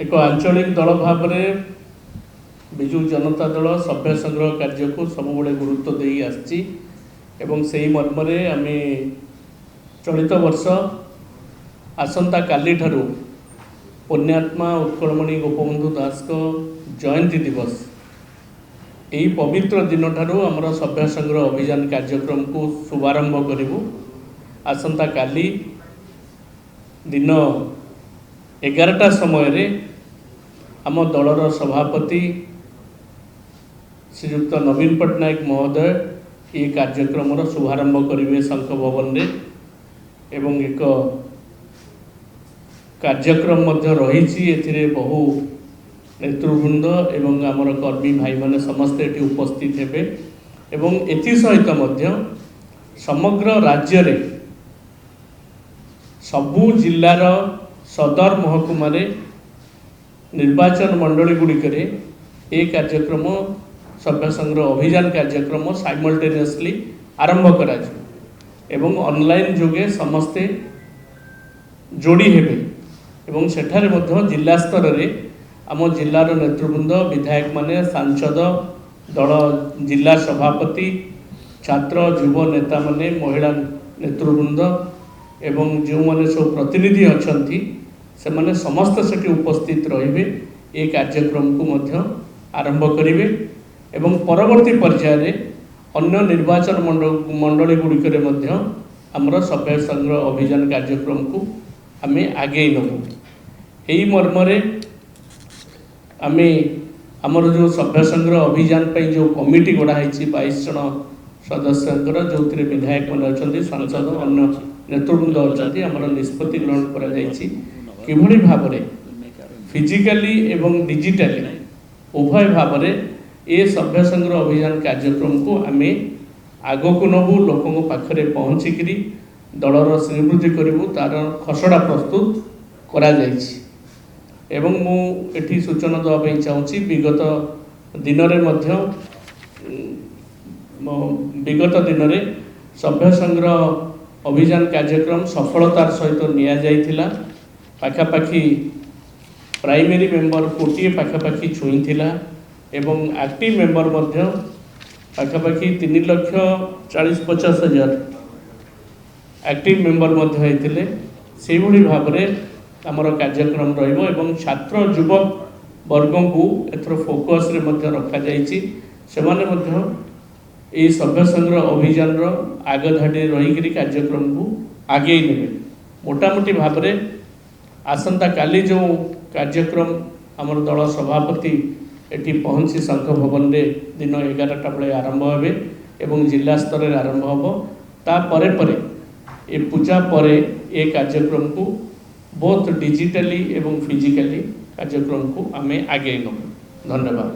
एक आंचलिक दल भाव में विजु जनता दल सभ्य संग्रह कार्य को सब गुरुत्व दे आसी मर्म आम चलित वर्ष आसंता काली ठारू पुण्यात्मा उत्कलमणि गोपबंधु दास को जयंती दिवस यही पवित्र दिन ठारू आमर सभ्य संग्रह अभियान कार्यक्रम को शुभारंभ करूँ। आसंता काली दिन 11टा समय आम दलर सभापति श्रीयुक्त नवीन पट्टनायक महोदय ये कार्यक्रम शुभारंभ करेंगे शंख भवन रे एवं एक कार्यक्रम रही बहु नेतृवृंद एवं आमर कर्मी भाई माने समस्ते एटी उपस्थित हेबे एवं एथि सहित समग्र राज्य रे सबु जिल्लार सदर महकुमा निर्वाचन मंडली गुड़िक ये कार्यक्रम सभ्य संग्रह अभियान कार्यक्रम साइमल्टेनियसली आरंभ करा एवं ऑनलाइन जोगे समस्ते जोड़ी हेबे एवं सेठारे मध्य जिला स्तर रे आम जिलार नेतृवृंद विधायक माने सांसद दल जिला सभापति छात्र युव नेता माने महिला नेतृवृंद एवं जो माने सब प्रतिनिधि अछंती से माने समस्त सेठी उपस्थित रहिबे ए कार्यक्रम को मध्य आरंभ करिवे एवं परवर्ती पर्याय रे अन्य निर्वाचन मंडली गुड़िक आमर सभ्य संग्रह अभियान कार्यक्रम को आम आगे नबू। यही मर्म आम आमर जो सभ्य संग्रह अभियान पर जो कमिटी गढ़ाई 22 जन सदस्य जो विधायक मैंने अच्छा सांसद अन्य नेतृवृंद अच्छा आमर निष्पत्ति ग्रहण कर भाव फिजिकली एवं डिजिटली उभय भाव ये सभ्य संग्रह अभियान कार्यक्रम को आम आग को नबू लोकों पाखरे पहुँचिकी दलर श्रीवृद्धि करूँ तार खसड़ा प्रस्तुत करा एवं मुझे सूचना देवाई चाहूँगी विगत दिन में सभ्य संग्रह अभियान कार्यक्रम सफलतार सहित निया जाइथिला पाखापाखि प्राइमरी मेंबर कोटी पाखापाखि छुईला एवं एक्टिव मेंबर मध्य पाखापाखि 3,40,50,000 एक्टिव मेंबर मध्य होइतिले से भली भाव में आमर कार्यक्रम रहिबो एवं छात्र युवक वर्ग को एथर फोकस रे मध्य रखा जाइछि सेमाने मध्य ए सभ्य संग्रह अभियान रो आगे धाडी रही कार्यक्रम को आगे नेबे। मोटामोटी भाव में आसंता काली जो कार्यक्रम आमर दल सभापति एटी पहुँची शंख भवन रे दिन 11टा बेले आरंभ हेबे एवं जिला स्तर रे आरंभ होबो ता परे परे ए पूजा परे ए कार्यक्रम को बोथ डिजिटली एवं फिजिकली कार्यक्रम को आमे आगे नबो। धन्यवाद।